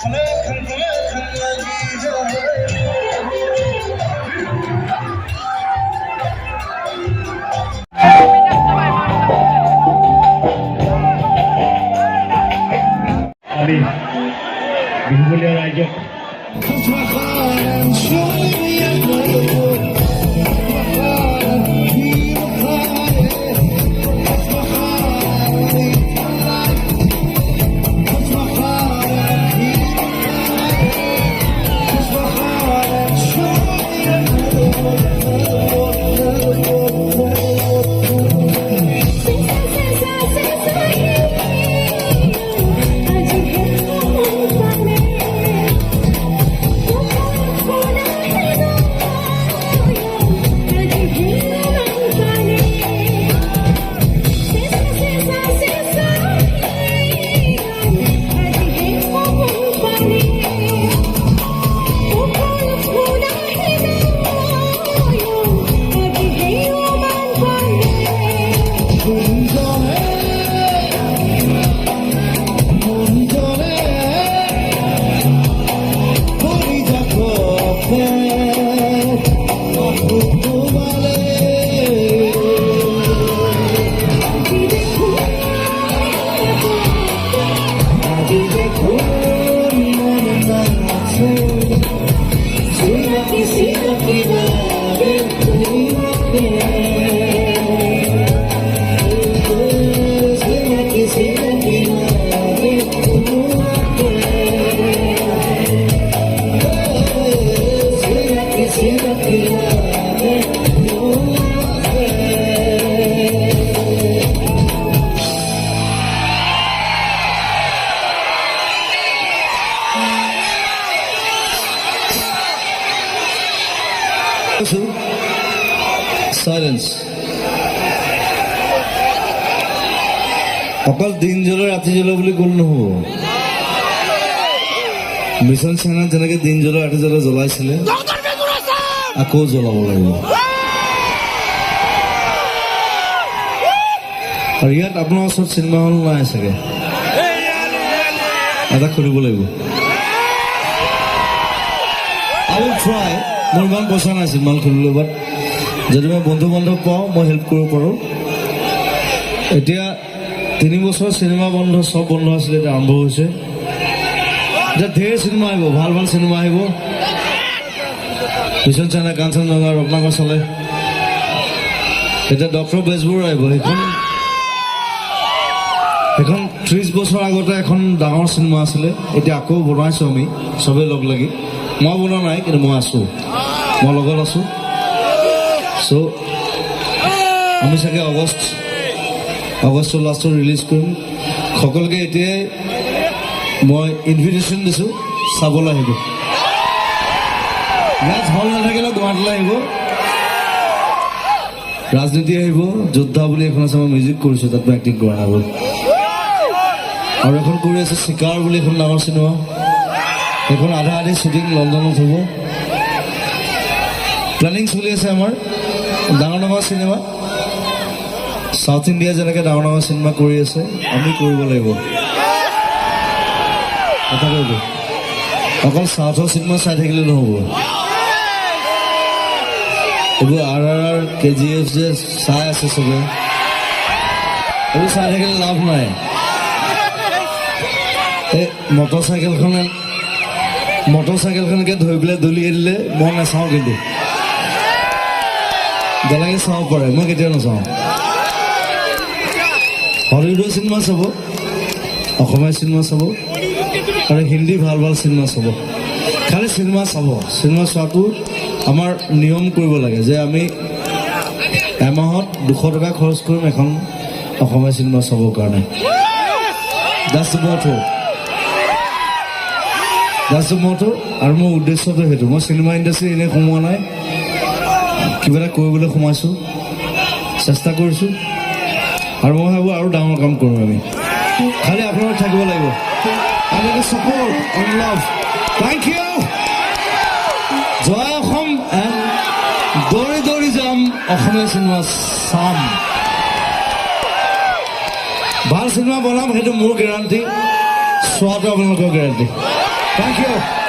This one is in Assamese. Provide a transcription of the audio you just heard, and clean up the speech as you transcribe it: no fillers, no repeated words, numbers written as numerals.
আমি বিহুলীয়া ৰাইজক Silence. অকল দিন জ্বলে ৰাতি জ্বলে বুলি ক'ল নহ'ব। মিছন চাইনাত যেনেকে দিন জ্বলে ৰাতি জ্বলে জ্বলাইছিলে আকৌ জ্বলাব লাগিব। আৰু ইয়াত আপোনাৰ ওচৰত চিনেমা হল নাই চাগে, এটা খুলিব লাগিব। I will try. মোৰ ইমান পইচা নাই চিনেমা হল খুলিবলৈ, বাট যদি মই বন্ধু বান্ধৱ পাওঁ মই হেল্প কৰিব পাৰোঁ। এতিয়া 3 বছৰ চিনেমা বন্ধ, চব বন্ধ আছিলে, এতিয়া আৰম্ভ হৈছে। এতিয়া ঢেৰ চিনেমা আহিব, ভাল ভাল চিনেমা আহিব। মিছন চাইনা, কাঞ্চনজংঘা, ৰত্নাকৰ চলে। এতিয়া ডক্টৰ বেজবৰুৱা আহিব। সেইখন 30 বছৰ আগতে এখন ডাঙৰ চিনেমা আছিলে, এতিয়া আকৌ বনাইছোঁ আমি চবেই লগ লাগি। মই বনোৱা নাই, কিন্তু মই আছোঁ, মই লগত আছোঁ। চ' আমি চাগে আগষ্টৰ লাষ্টত ৰিলিজ কৰিম। সকলোকে এতিয়াই মই ইনভিটেশ্যন দিছোঁ, চাবলৈ আহিব। ইয়াত হল নাথাকিলেও গুৱাহাটীলৈ আহিব। ৰাজনীতি আহিব, যোদ্ধা বুলি এখন আছে, মই মিউজিক কৰিছোঁ, তাত মই এক্টিং কৰা আগত। আৰু এখন কৰি আছে চিকাৰ বুলি, এখন ডাঙৰ চিনেমা, সেইখন আধা আধি শ্বুটিং লণ্ডনত হ'ব। প্লেনিং চলি আছে আমাৰ ডাঙৰ ডাঙৰ চিনেমা। চাউথ ইণ্ডিয়া যেনেকৈ ডাঙৰ ডাঙৰ চিনেমা কৰি আছে, আমি কৰিব লাগিব। কথা কৈছোঁ, অকল চাউথৰ চিনেমা চাই থাকিলে নহ'ব। এইবোৰ RRR, KGF যে চাই আছে চবে, এইবোৰ চাই থাকিলে লাভ নাই। এই মটৰচাইকেলখনকে ধৰি পেলাই দলিয়াই দিলে মই নাচাওঁ, কিন্তু বেলেগে চাব পাৰে, মই কেতিয়াও নাচাওঁ। হলিউডৰ চিনেমা চাব, অসমীয়া চিনেমা চাব, আৰু হিন্দী ভাল ভাল চিনেমা চাব। খালি চিনেমা চাব, চিনেমা চোৱাটো আমাৰ নিয়ম কৰিব লাগে যে আমি এমাহত 200 টকা খৰচ কৰিম এখন অসমীয়া চিনেমা চাবৰ কাৰণে। That's the motto. আৰু মোৰ উদ্দেশ্যটো সেইটো। মই চিনেমা ইণ্ডাষ্ট্ৰী এনেই সোমোৱা নাই, কিবা এটা কৰিবলৈ সোমাইছোঁ, চেষ্টা কৰিছোঁ, আৰু মই ভাবোঁ আৰু ডাঙৰ কাম কৰিম আমি। খালি আপোনালোক থাকিব লাগিব। Support and love. Thank you. জয় অসম এণ্ড দৌৰি দৌৰি যাম, অসমীয়া চিনেমা চাম। ভাল চিনেমা বনাম, সেইটো মোৰ গেৰাণ্টি, চোৱাটো আপোনালোকৰ গেৰাণ্টি। Thank you.